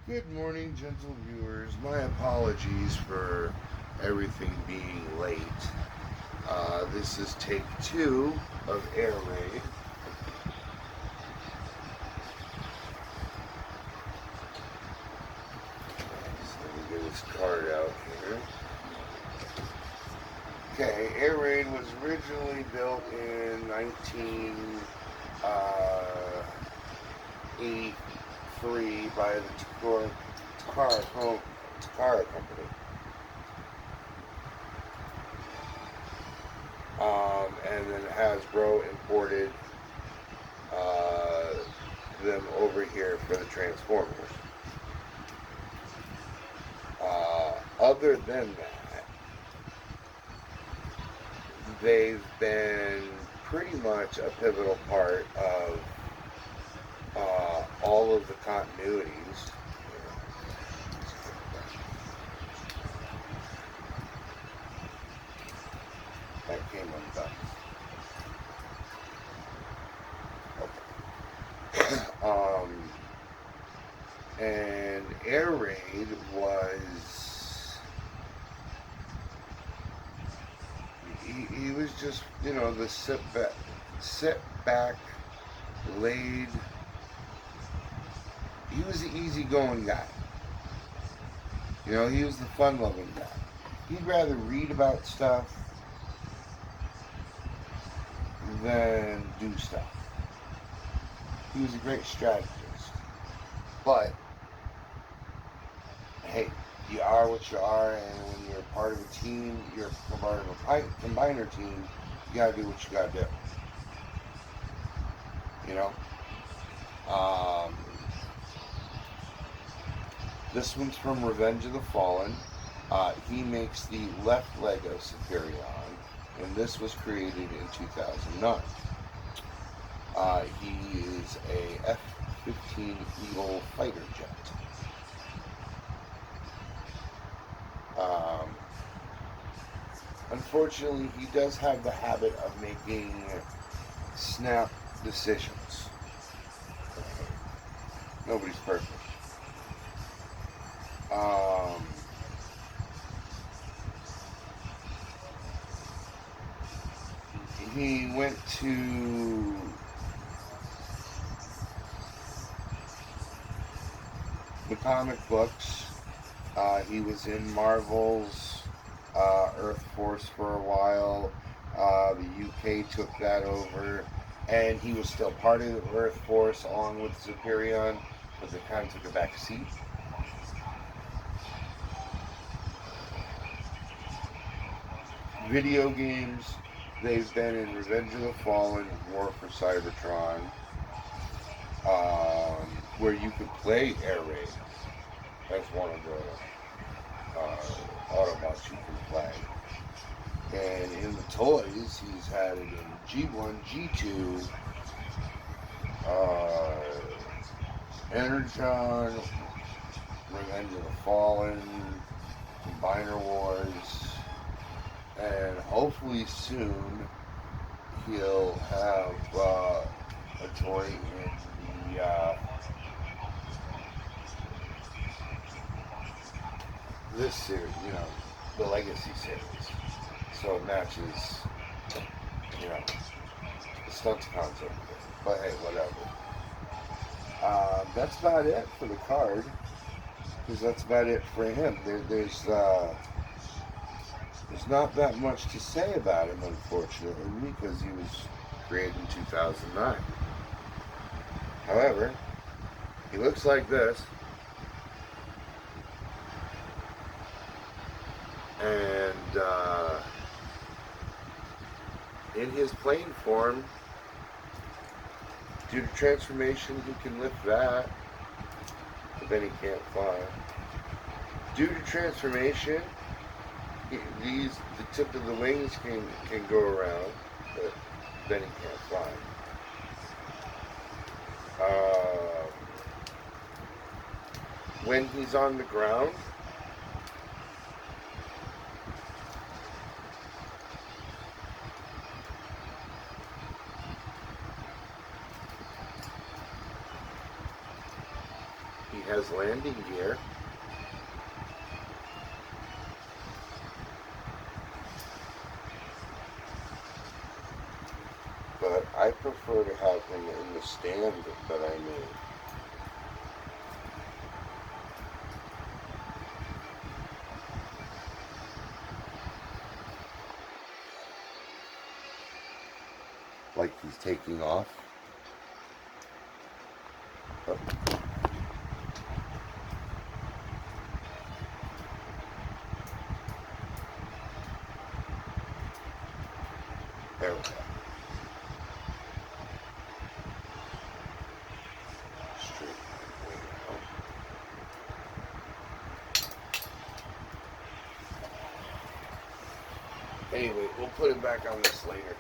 Good morning, gentle viewers. My apologies for everything being late. This is take two of Air Raid. So let me get this card out here. Okay, Air Raid was originally built in 1983 by the Takara Company. And then Hasbro imported them over here for the Transformers. Other than that, they've been pretty much a pivotal part of all of the continuities. That came undone. And Air Raid was he was just the sit back laid. He was the easygoing guy. He was the fun loving guy. He'd rather read about stuff than do stuff. He was a great strategist. But hey, you are what you are, and when you're part of a team, you're part of a combiner team, you gotta do what you gotta do. This one's from Revenge of the Fallen. He makes the left leg of Superion, and this was created in 2009. He is a F-15 Eagle fighter jet. Unfortunately, he does have the habit of making snap decisions. Nobody's perfect. He went to the comic books. He was in Marvel's Earth Force for a while. The UK took that over, and he was still part of the Earth Force along with Superion, but they kind of took a back seat. Video games, they've been in Revenge of the Fallen, War for Cybertron, where you could play Air Raid as one of the Autobots you can play. And in the toys, he's had it in G1, G2, Energon, Revenge of the Fallen, Combiner Wars, and hopefully soon he'll have a toy in the this series, the Legacy series, so it matches, the stunts concept. But hey, whatever. That's about it for the card, because that's about it for him. There's not that much to say about him, unfortunately, because he was created in 2009. However, he looks like this, and in his plane form, due to transformation, he can lift that, but then he can't fly. Due to transformation, the tip of the wings can go around, but then he can't fly. When he's on the ground, he has landing gear. But I prefer to have him in the stand that I made. Like he's taking off. Oh. There we go. Straight out. Anyway, we'll put it back on this later.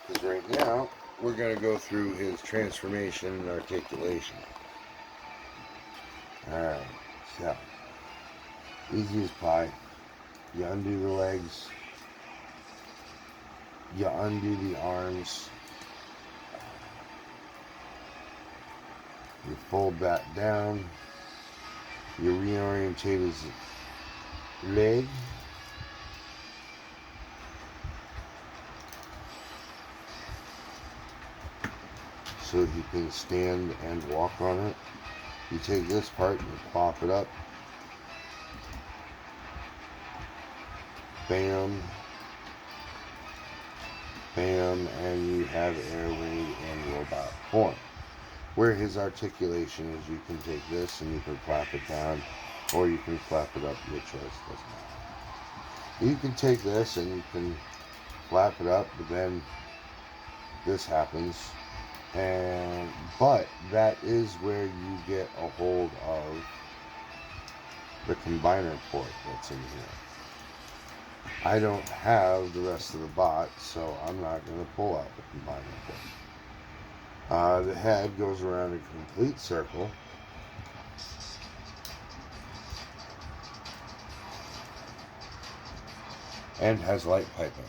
Because right now, we're going to go through his transformation and articulation. Alright, so, easy as pie. You undo the legs. You undo the arms. You fold that down. You reorientate his leg. So he can stand and walk on it. You take this part and you plop it up. Bam. Bam. And you have airway and robot form. Where his articulation is, you can take this and you can flap it down, or you can flap it up, your choice, doesn't matter. You can take this and you can flap it up, but then this happens. But that is where you get a hold of the combiner port that's in here. I don't have the rest of the bot, so I'm not going to pull out the combiner port. The head goes around a complete circle. And has light piping.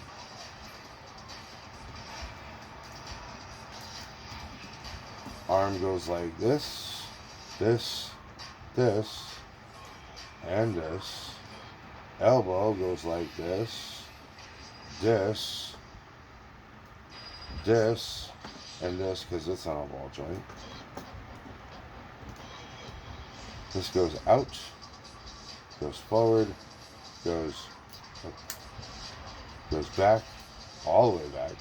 Arm goes like this, this, this, and this. Elbow goes like this, this, this, and this, because it's on a ball joint. This goes out, goes forward, goes back, all the way back,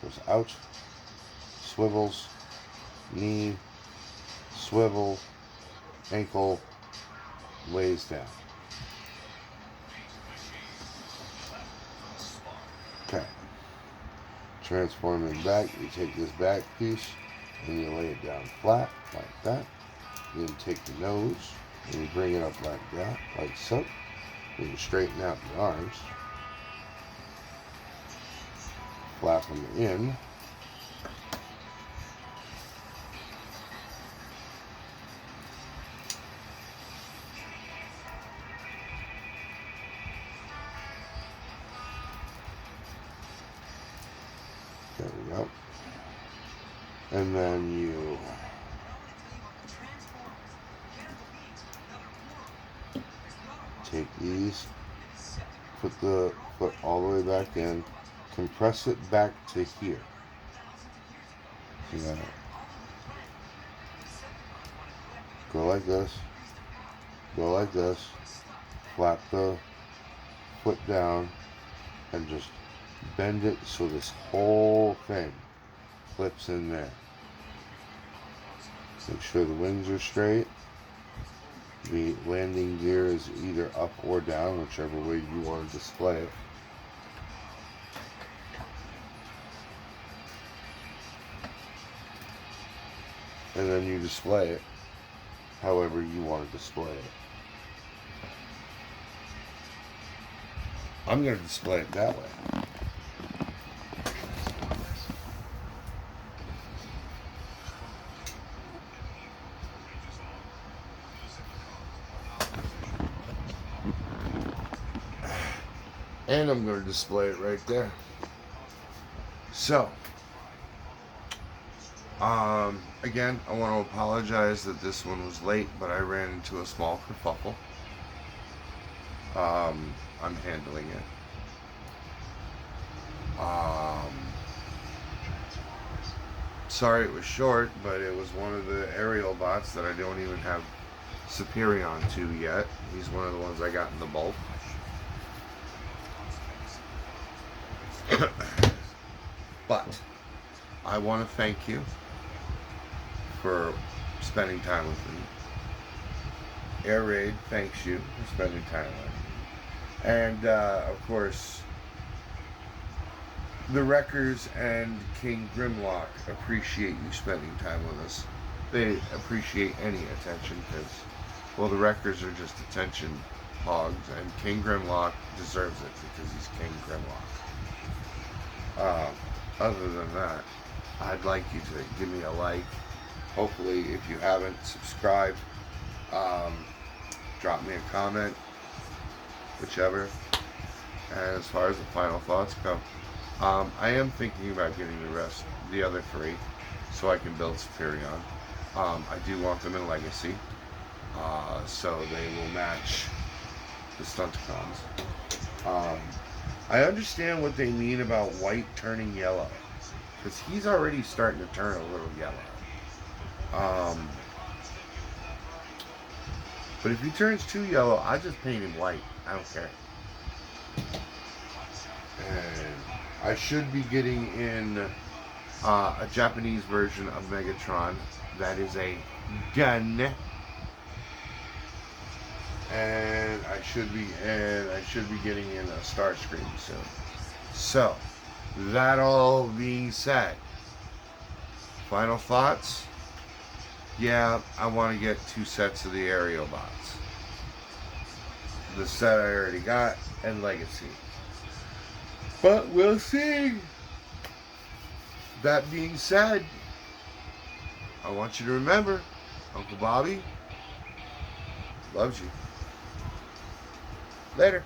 goes out, swivels, knee, swivel, ankle, lays down. Okay. Transforming back, you take this back piece and you lay it down flat like that. Then take the nose and you bring it up like that, like so. Then you straighten out the arms. Flap them in. There we go. And then you take these, put the foot all the way back in, compress it back to here. See that? Go like this, go like this, flap the foot down, and just bend it so this whole thing clips in there. Make sure the wings are straight. The landing gear is either up or down, whichever way you want to display it. And then you display it however you want to display it. I'm going to display it that way. And I'm going to display it right there. So, Again, I want to apologize that this one was late, but I ran into a small kerfuffle. I'm handling it. Sorry it was short, but it was one of the aerial bots that I don't even have Superion to yet. He's one of the ones I got in the bulk. But I want to thank you for spending time with me. Air Raid thanks you for spending time with me. And, of course, the Wreckers and King Grimlock appreciate you spending time with us. They appreciate any attention because, well, the Wreckers are just attention hogs, and King Grimlock deserves it because he's King Grimlock. Other than that, I'd like you to give me a like. Hopefully, if you haven't subscribed, drop me a comment, whichever. And as far as the final thoughts go, I am thinking about getting the other three, so I can build Superion. I do want them in Legacy, so they will match the Stunticons. I understand what they mean about white turning yellow, because he's already starting to turn a little yellow. But if he turns too yellow, I just paint him white. I don't care. And I should be getting in a Japanese version of Megatron that is a gun. And I should be getting in a Starscream soon. So, that all being said, final thoughts? Yeah, I want to get 2 sets of the aerial bots. The set I already got and Legacy. But we'll see. That being said, I want you to remember, Uncle Bobby loves you. Later.